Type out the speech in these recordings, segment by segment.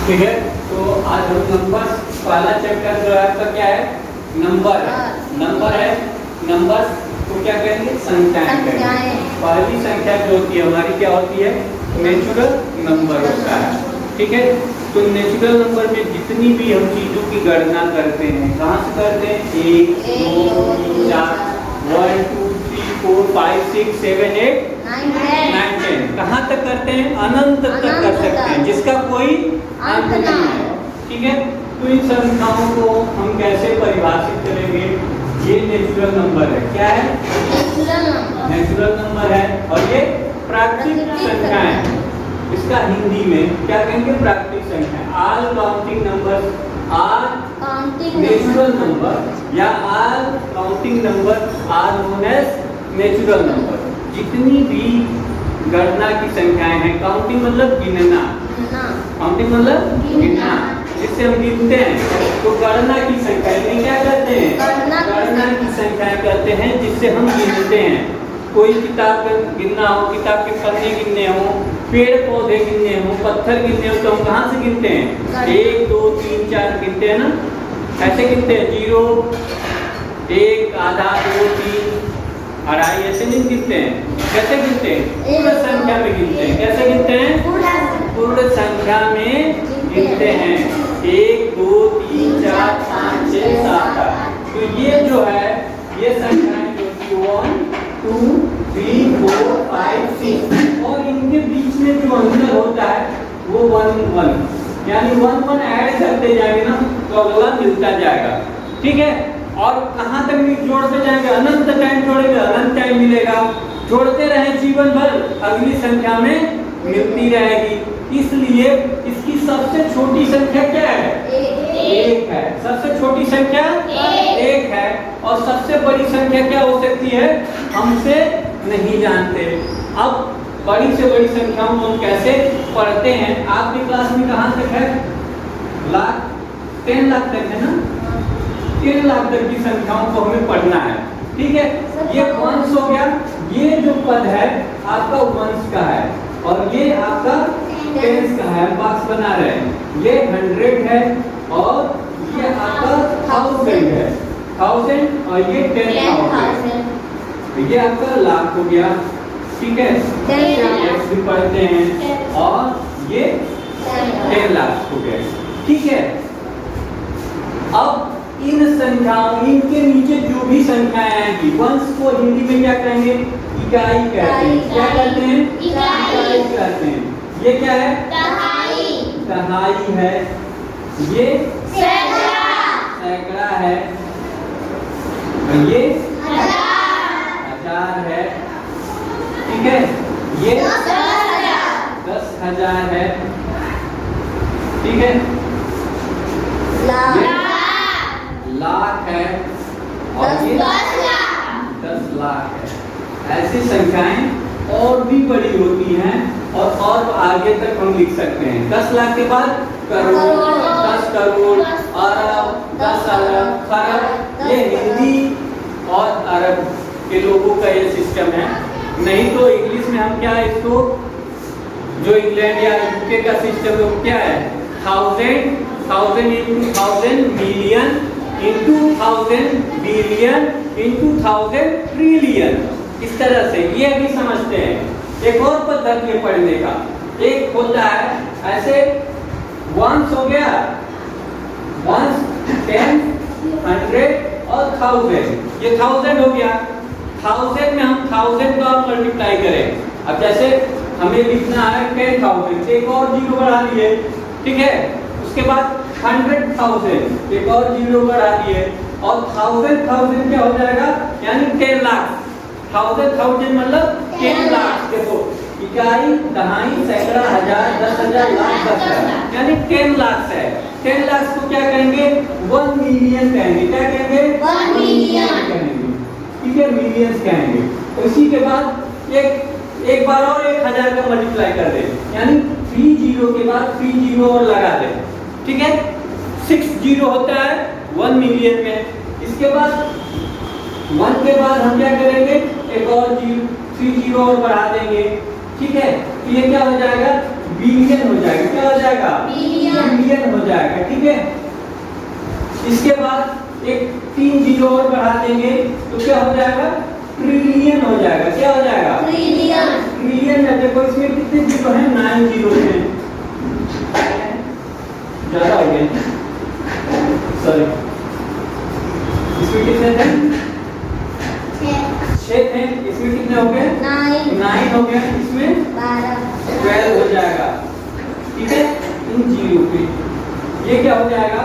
ठीक है, तो आज हम नंबर पहला चैप्टर जो है आपका क्या है, नंबर है। नंबर है, नंबर को क्या कहेंगे, संख्याएं कहेंगे। पहली संख्या जो होती है हमारी क्या होती है, नेचुरल नंबर होता है। ठीक है, तो नेचुरल नंबर में जितनी भी हम चीजों की गणना करते हैं, कहाँ से करते हैं, 1 2 3 4 1 2 3 4 5 6 7 8 9 10 कहाँ तक करते हैं, अनंत तक कर सकते हैं, जिसका कोई अंत नहीं है। ठीक है, तो इन संख्याओं को हम कैसे परिभाषित करेंगे, ये नेचुरल नंबर है। क्या है, नेचुरल नंबर है, और ये प्राकृतिक संख्या है। इसका हिंदी में क्या कहेंगे, प्राकृतिक संख्या। All counting number are natural number या all counting number are known as natural number. जितनी भी गणना की संख्याएं हैं, काउंटिंग मतलब गिनना, काउंटिंग मतलब गिनना, जिससे हम गिनते हैं, तो गणना की संख्या में क्या करते हैं, गणना की संख्याएं करते हैं जिससे हम गिनते हैं। कोई किताब गिनना हो, किताब के पन्ने गिनने हो, पेड़ पौधे गिनने हो, पत्थर गिनने हो, तो हम कहाँ से गिनते हैं, 1 2 3 4 गिनते हैं ना, ऐसे गिनते हैं, 0 1 आधा 2 3 अढ़ाई, ऐसे नहीं गिनते हैं। कैसे गिनते हैं, पूर्ण संख्या में गिनते हैं। कैसे गिनते हैं, पूर्ण संख्या में गिनते हैं, 1 2 3 4 5 6 7 8। तो ये जो है, ये संख्याएं जो 1 2 3 4 5 6, और इनके बीच में जो अंतर होता है वो 1 1, यानी 1 1 ऐड करते जाएंगे ना, तो अगला मिलता जाएगा। ठीक है, और कहाँ तक जोड़ते जाएंगे, अनंत टाइम जोड़ेंगे, अनंत टाइम मिलेगा, जोड़ते रहे जीवन भर, अगली संख्या में मिलती रहेगी। इसलिए इसकी सबसे छोटी संख्या क्या है, 1 है। सबसे छोटी संख्या 1 है, और सबसे बड़ी संख्या क्या हो सकती है, हमसे नहीं जानते। अब बड़ी से बड़ी संख्याओं को हम कैसे पढ़ते हैं, आपकी क्लास में कहाँ तक है, लाख 10 लाख तक है ना, 3 लाख तक की संख्याओं को हमें पढ़ना है। ठीक है, ये वंश हो गया, ये जो पद है आपका वंश का है, और ये आपका टेंस का है, बॉक्स बना रहे हैं। ये 100 है, और ये आपका 1000 है, 1000, और ये 10,000, ये आपका लाख हो गया। ठीक है, भी पढ़ते हैं, और ये 10 लाख हो गए। ठीक है, अब इन संख्याओं, इनके नीचे जो भी संख्याएं आएंगी, वंश को हिंदी में क्या कहेंगे, इकाई कहते हैं। क्या कहते हैं, इकाई कहते हैं। ये क्या है, दहाई है, ये सैकड़ा है, ये 1000 है। ठीक है, ये 10,000 है। ठीक है, लाख है, और ये 10 लाख है। ऐसी संख्याएं और भी बड़ी होती हैं, और आगे तक हम लिख सकते हैं। 10 लाख के बाद करोड़, 10 करोड़, अरब, 10 अरब, खरब। ये हिंदी और अरब के लोगों का ये सिस्टम है। नहीं तो इंग्लिश में हम क्या, इसको जो इंग्लैंड या यूके का सिस्टम है क्या है, 1000 into 1000 million into 1000 billion into 1000 trillion. इस तरह से ये भी समझते हैं। एक और पद्धति है पढ़ने का, एक होता है ऐसे, वंश हो गया, वंश 10 100 और 1000, ये 1000 हो गया। 1000 में हम 1000 को आप मल्टीप्लाई करें। अब जैसे हमें लिखना है 10,000, एक और जीरो बढ़ा दिए। ठीक है, उसके बाद 100,000, एक और जीरो बढ़ा दिए, और 1000 क्या हो जाएगा, यानी 10 लाख। 1000 मतलब 10 लाख। देखो, इकाई, दहाई, सैकड़ा, हजार, 10,000, लाख, 10,000, यानी 10 लाख है। 10 लाख को क्या कहेंगे, 1 मिलियन कहेंगे। क्या कहेंगे, 1 मिलियन कहेंगे। ठीक है, मिलियंस कहेंगे। तो इसी के बाद एक बार और 1000 का मल्टीप्लाई कर दे, यानी 3 जीरो के बाद 3 जीरो और लगा दे। ठीक है, 6 जीरो होता है 1 मिलियन में। इसके बाद 1 के बाद हम क्या करेंगे, एक और 3 जीरो और बढ़ा देंगे। ठीक है, तो ये क्या हो जाएगा, बिलियन हो जाएगा। क्या हो जाएगा? बिलियन हो जाएगा। ठीक है, इसके बाद एक 3 जीरो और बढ़ा देंगे तो क्या हो जाएगा? ट्रिलियन हो जाएगा। क्या हो जाएगा? ट्रिलियन में देखो इसमें कितने जीरो हैं? 9 जीरो हैं। ज्यादा हो गए, सॉरी। इसमें कितने थे? 6 थे। इसमें कितने हो गए? 9 हो गए। इसमें 12 हो जाएगा। ठीक है, इन जीरो पे ये क्या हो जाएगा?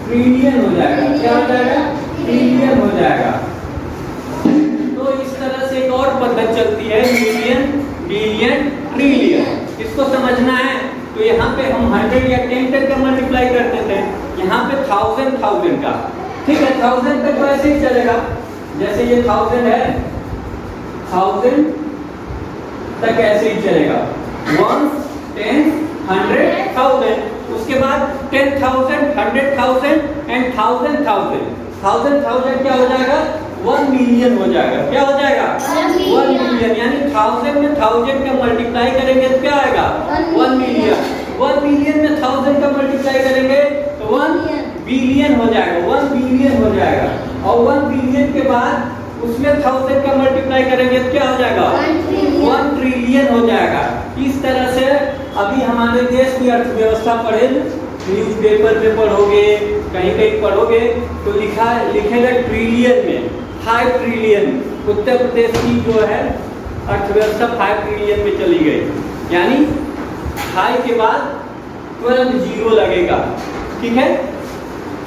ट्रिलियन हो जाएगा। क्या हो जाएगा? ट्रिलियन हो जाएगा। तो इस तरह से एक और पद्धति चलती है, मिलियन, बिलियन, ट्रिलियन। इसको समझना है तो यहाँ पे हम 100 या 10 का मल्टीप्लाई करते थे, यहाँ पे 1000 का। ठीक है, 1000 तक तो ऐसे ही चलेगा। जैसे ये 1000 है, 1000 तक ऐसे ही चलेगा। 1, 10, 100, 1000। उसके बाद 10,000, 100,000 एंड 1000 क्या हो जाएगा? 1 मिलियन हो जाएगा। क्या हो जाएगा? 1 मिलियन। यानी 1000 में 1000 का मल्टीप्लाई करेंगे तो क्या आएगा? 1 मिलियन। 1 मिलियन में 1000 का मल्टीप्लाई करेंगे तो 1 बिलियन हो जाएगा। 1 बिलियन हो जाएगा। और 1 बिलियन के बाद उसमें 1000 का मल्टीप्लाई करेंगे तो क्या हो जाएगा? 1 ट्रिलियन हो जाएगा। इस तरह से अभी हमारे देश की अर्थव्यवस्था पढ़े, न्यूज़पेपर में पढ़ोगे, कहीं कहीं पढ़ोगे तो लिखेगा ट्रिलियन में, 5 ट्रिलियन। उत्तर प्रदेश की जो है अर्थव्यवस्था 5 ट्रिलियन में चली गई। यानी 5 के बाद 12 जीरो लगेगा। ठीक है,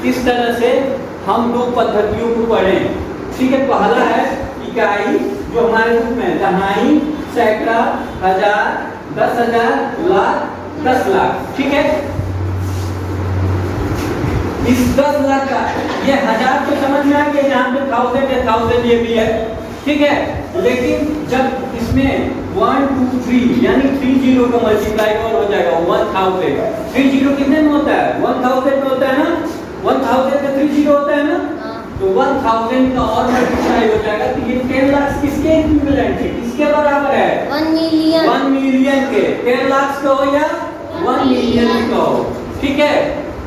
इस तरह से हम 2 पद्धतियों को पढ़ें। ठीक है, पहला है इकाई, जो हमारे बुक में दहाई, सैकड़ा, हजार, 10,000, लाख, 10 लाख। ठीक है, इस 10 लाख का ये 1000 तो समझ में आ गया, यहाँ पे 1000 है, 1000 ये भी है। ठीक है, लेकिन जब इसमें 1, 2, 3 यानी 3 जीरो का मल्टीप्लाई और हो जाएगा 1000। 3 जीरो कितने में होता है? 1000 में होता है ना। 1000 का 3 जीरो होता है ना, तो 1000 का और मल्टीप्लाई हो जाएगा। तो ये 10 लाख किसके इक्विवेलेंट है? किसके बराबर है? 1 मिलियन। 1 मिलियन के। 10 लाख का हो या 1 मिलियन का हो। ठीक है,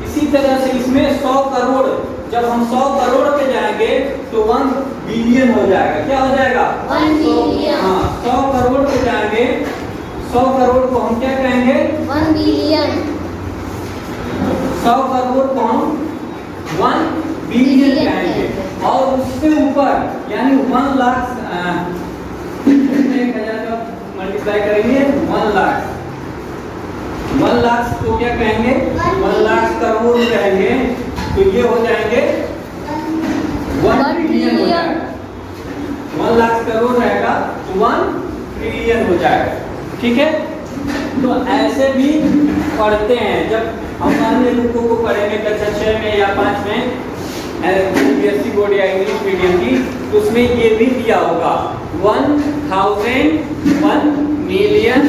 इसी तरह से इसमें 100 करोड़, जब हम 100 करोड़ पे जाएंगे तो 1 बिलियन हो जाएगा। क्या हो जाएगा? 1 बिलियन। हाँ, 100 करोड़ पे जाएंगे, 100 करोड़ को हम क्या कहेंगे? 1 बिलियन। 100 करोड़ को हम 1 बिलियन कहेंगे। और उससे ऊपर यानी 1 लाख 1000 का मल्टीप्लाई करेंगे 1 लाख। 1 लाख को क्या कहेंगे? 1 लाख करोड़ कहेंगे। तो ये हो जाएंगे 1 ट्रिलियन हो जाएगा। 1 लाख करोड़ रहेगा तो 1 ट्रिलियन हो जाएगा। ठीक है, तो ऐसे भी पढ़ते हैं। जब हम अन्य बुकों को पढ़ेंगे कक्षा 6 में या 5 में, यूपीएससी बोर्ड या इंग्लिश मीडियम की, तो उसमें ये भी दिया होगा 1000, 1 मिलियन,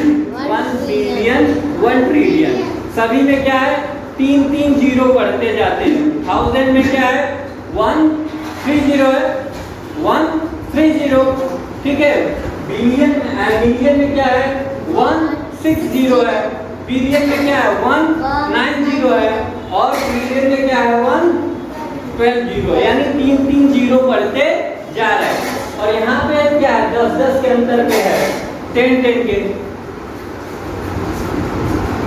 1 बिलियन, 1 ट्रिलियन। सभी में क्या है? 3 जीरो बढ़ते जाते हैं। 1000 में क्या है? 1 3 जीरो है, 1 3 जीरो। ठीक है, मिलियन में क्या है? 1 6 जीरो है। बिलियन में क्या है? 1 9 जीरो है। और ट्रिलियन में क्या है? 1 12 जीरो। यानी 3 जीरो बढ़ते जा रहे हैं। और यहाँ पे क्या है? 10 के अंतर पे है, 10 के।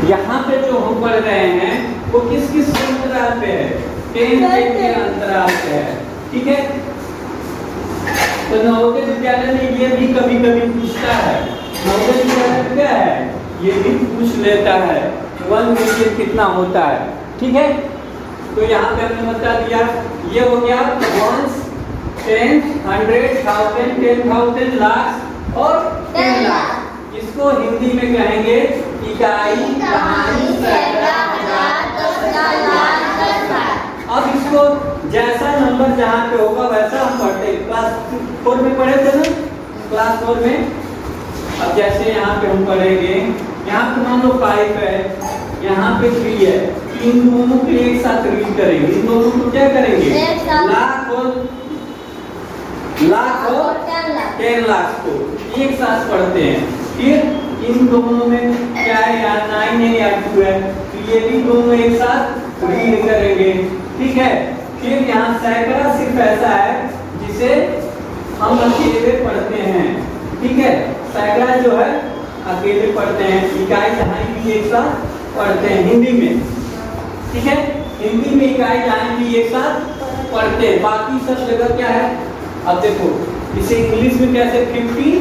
यहाँ पे जो हम पढ़ रहे हैं वो किस अंतराल पे है? 10 के अंतराल पे है। ठीक है, तो नवोदय विद्यालय में ये भी कभी कभी पूछता है। नवोदय विद्यालय क्या है? ये भी पूछ लेता है 1 मिलियन कितना होता है। ठीक है, तो यहाँ पे हमने बता दिया। ये हो गया 1, 10, 100, 1000, 10,000, लाख और 10 लाख। इसको हिंदी में कहेंगे इकाई, दहाई, सैकड़ा, हजार, 10,000, लाख, 10 लाख। अब इसको जैसा नंबर जहाँ पे होगा वैसा हम पढ़ते हैं। क्लास 4 में पढ़े थे ना, क्लास 4 में। अब जैसे यहाँ पे हम पढ़ेंगे, यहाँ पे मान लो 5 है, यहाँ पे 3 है। इन दोनों को एक साथ रीड करेंगे। इन दोनों को क्या करेंगे? लाख और 10 लाख को एक साथ पढ़ते हैं। फिर इन दोनों में क्या है, यहाँ 9 है या 2 है, तो ये भी दोनों एक साथ रीड करेंगे। ठीक है, फिर यहाँ सैकड़ा सिर्फ ऐसा है जिसे हम अकेले पढ़ते हैं। ठीक है, सैकड़ा जो है अकेले पढ़ते हैं, इकाई दहाई भी एक साथ पढ़ते हैं हिंदी में। ठीक है, हिंदी में इकाई दहाई भी एक साथ पढ़ते हैं, बाकी सब जगह क्या है। अब देखो इसे इंग्लिश में कैसे 53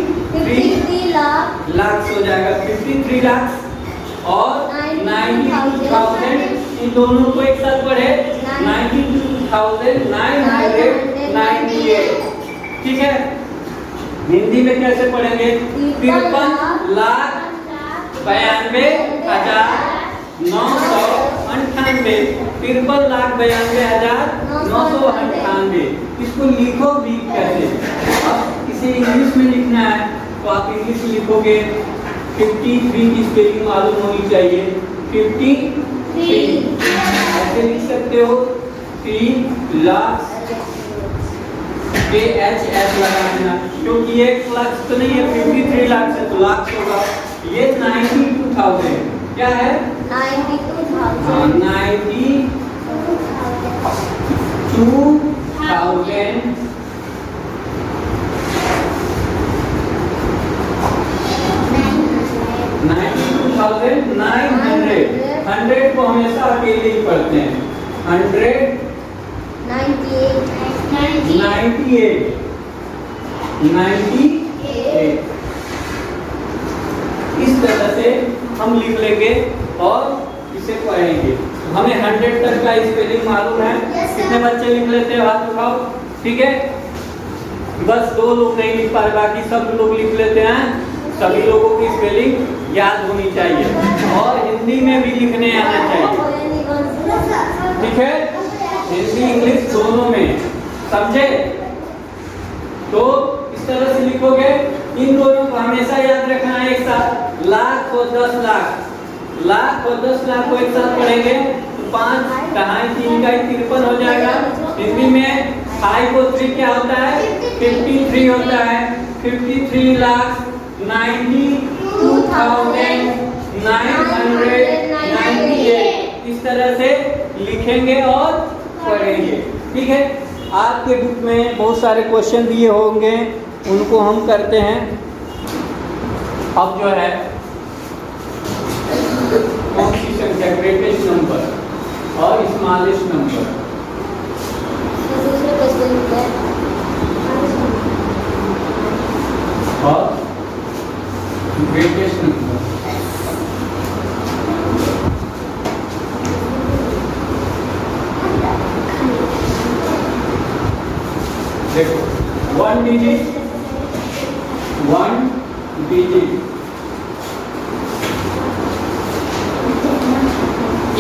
लाख हो जाएगा, 53 लाख और 92,000, इन दोनों को एक साथ पढ़े 92,998। ठीक है, हिंदी में कैसे पढ़ेंगे, 53,92,998, 53,92,998। इसको लिखो भी कैसे, अब इसे इंग्लिश में लिखना है तो आप इंग्लिश में लिखोगे, 53 की स्पेलिंग मालूम होनी चाहिए, 53 ऐसे लिख सकते हो, 3 लाख के HS लगा देना, क्योंकि 1 लाख तो नहीं है, 53 लाख से तो लाख होगा। ये 92,000 क्या है, 92,000 92,900। 100 को हमेशा अकेले ही पढ़ते हैं, 98 इस तरह से हम लिख लेंगे और इसे पढ़ेंगे। हमें 100 तक का स्पेलिंग मालूम है, कितने बच्चे लिख लेते हैं, हाथ उठाओ। ठीक है, बस 2 लोग नहीं लिख पा रहे, बाकी सब लोग लिख लेते हैं। सभी लोगों की स्पेलिंग याद होनी चाहिए और हिंदी में भी लिखने आना चाहिए। ठीक है, हिंदी इंग्लिश दोनों में, समझे। तो इस तरह से लिखोगे, इन दोनों को हमेशा याद रखना है एक साथ। लाख और 10 लाख, लाख और 10 लाख को एक साथ पढ़ेंगे तो 5 दहाई 3 का 53 हो जाएगा। हिंदी में 5 और 3 क्या होता है, 53 होता है, 53,92,998। इस तरह से लिखेंगे और पढ़ेंगे। ठीक है, आपके बुक में बहुत सारे क्वेश्चन दिए होंगे, उनको हम करते हैं। अब जो है कौन सी संख्या, ग्रेटेस्ट नंबर और स्मॉलेस्ट नंबर, और ग्रेटेस्ट नंबर। देखो 1 डिजिट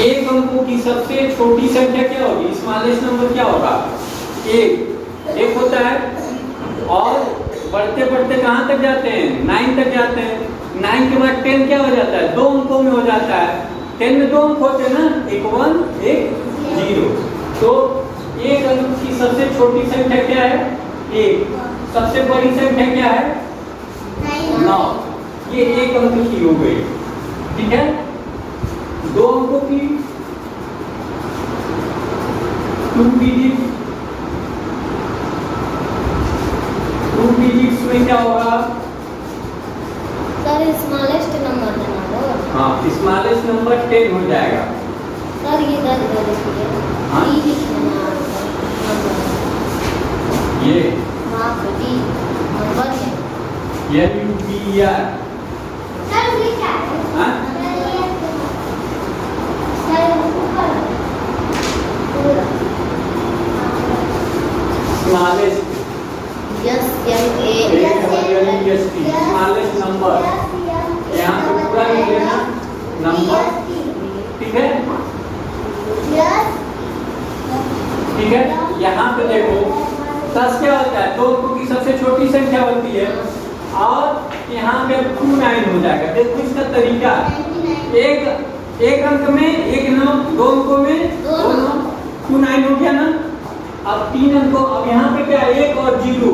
एक अंकों की सबसे छोटी संख्या क्या होगी, स्मॉलेस्ट नंबर क्या होगा, एक होता है। और बढ़ते बढ़ते कहाँ तक जाते हैं, 9 तक जाते हैं। 9 के बाद 10 क्या हो जाता है, 2 अंकों में हो जाता है। 10 में 2 अंक होते हैं ना, एक 1 एक 0। तो एक अंक की सबसे छोटी संख्या क्या है, 1। सबसे बड़ी संख्या क्या है, 9। ये एक अंक की हो गई। ठीक है, 2 अंकों की 2 डिजिट्स में क्या होगा, सर स्मॉलेस्ट नंबर बना दो। हाँ, स्मॉलेस्ट नंबर 10 हो जाएगा। सर ये दर्द देखिए, हाँ? ये नंबर है, NUBER। सर ये क्या है, हाँ? स्मॉलेस्ट, स्मॉलेस्ट नंबर, यहाँ पे पूरा लिख लेना नंबर। ठीक है, ठीक है। यहाँ पे देखो 10 क्या होता है, 2 अंकों की सबसे छोटी संख्या होती है, और यहाँ पे 29 हो जाएगा। देखो इसका तरीका, एक अंक में 1 9, 2 अंकों में 2 9, 29 हो गया ना। अब 3 अंकों, अब यहाँ पे क्या 1 और 0,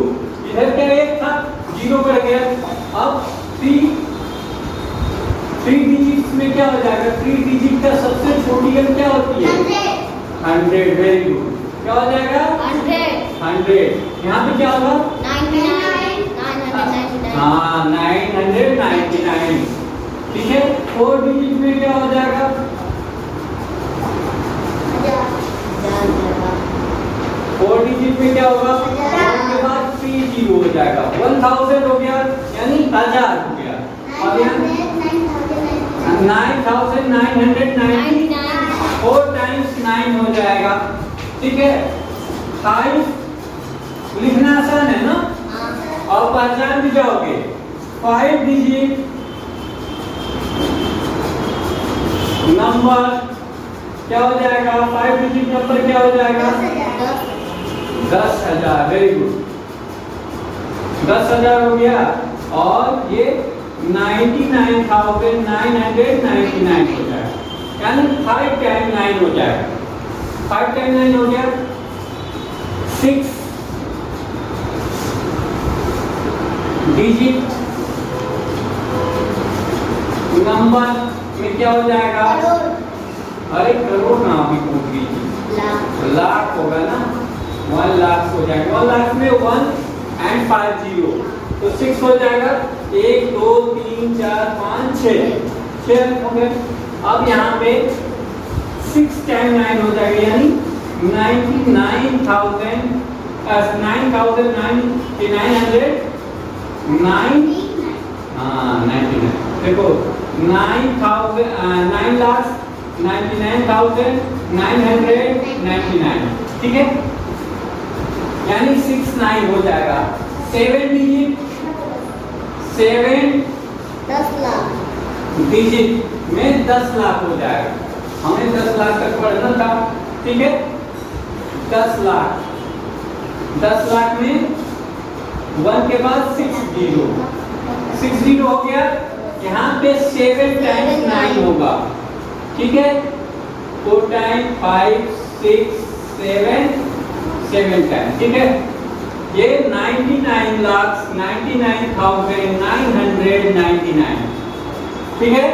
इधर क्या 1 था, 0 बढ़ गया। अब 3 100, वेरी गुड। क्या हो जाएगा? 100। यहाँ पे क्या होगा? 999। हाँ, 999। ठीक है, 4 डिजिट में क्या हो जाएगा? 4 डिजिट में क्या होगा? 4 के बाद 3 जीरो हो जाएगा, 1000 हो गया, यानी 1000 हो गया। अब यहाँ 9990, 4 टाइम्स 9 हो जाएगा। ठीक है, 5 लिखना आसान है ना, और पहचान भी जाओगे। 5 डिजिट नंबर क्या हो जाएगा? 5 डिजिट नंबर क्या हो जाएगा? 10,000। वेरी गुड, 10,000 हो गया। और ये 99,999 हो जाएगा, यानी 5 टाइम 9 हो जाएगा। 5 टाइम 9 हो गया। 6 डिजिट नंबर में क्या हो जाएगा? अरे करोड़ ना अभी पूछ गई, लाख होगा ना, 1 लाख हो जाएगा। 1 लाख में 1 and 5 जीरो, तो 6 हो जाएगा। 1 2 3 4 5 6 हो गए। अब यहाँ पे 6 टाइम 9 हो जाएगा, यानी 99,000 99 देखो 9,99,999, ठीक है, यानी 69 हो जाएगा। 7 डिजिट 10 लाख डिजिट में 10 लाख हो जाएगा। हमें 10 लाख तक पढ़ना था, ठीक है। 10 लाख में 1 के बाद 6 जीरो हो गया। यहाँ पे 7 टाइम्स 9 होगा, ठीक है। 4 टाइम 5 6 7 टाइम, ठीक है। ये 99,99,999, ठीक है।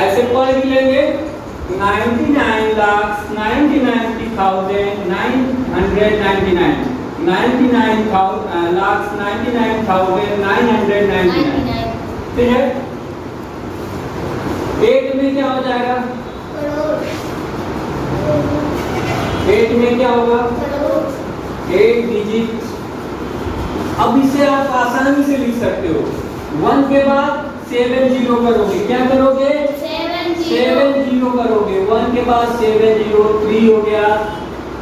ऐसे पढ़ भी लेंगे 99,99,999, 99,99,999, ठीक है। 8 में क्या हो जाएगा? 8 में क्या होगा? 8 डिजिट। अब इसे आप आसानी से लिख सकते हो। 1 के बाद 7 जीरो करोगे, क्या करोगे? 7 जीरो करोगे। 1 के बाद 7 जीरो, 3 हो गया,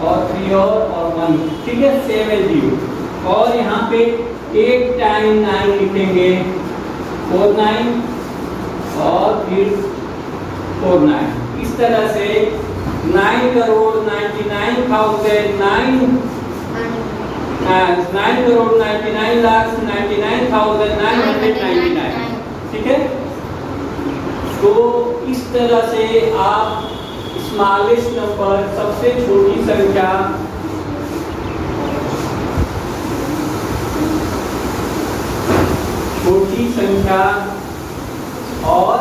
और 3 और 1, ठीक है। 7 जीरो, और यहाँ पे 8 टाइम 9 लिखेंगे, 4 9, और फिर 4 9। इस तरह से 9,99,99,999,999, ठीक है। तो इस तरह से आप स्मॉलेस्ट नंबर, सबसे छोटी संख्या, और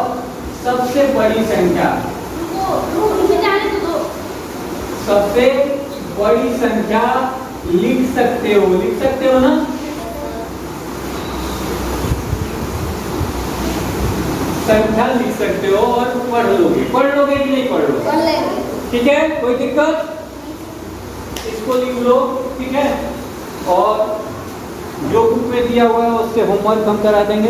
सबसे बड़ी संख्या, सबसे बड़ी संख्या लिख सकते हो ना। संख्या लिख सकते हो और पढ़ लोगे कि नहीं पढ़ लोगे? पढ़ लेंगे, ठीक है, कोई दिक्कत? इसको लिख लो, ठीक है। और जो बुक में दिया हुआ है उससे होमवर्क हम करा देंगे।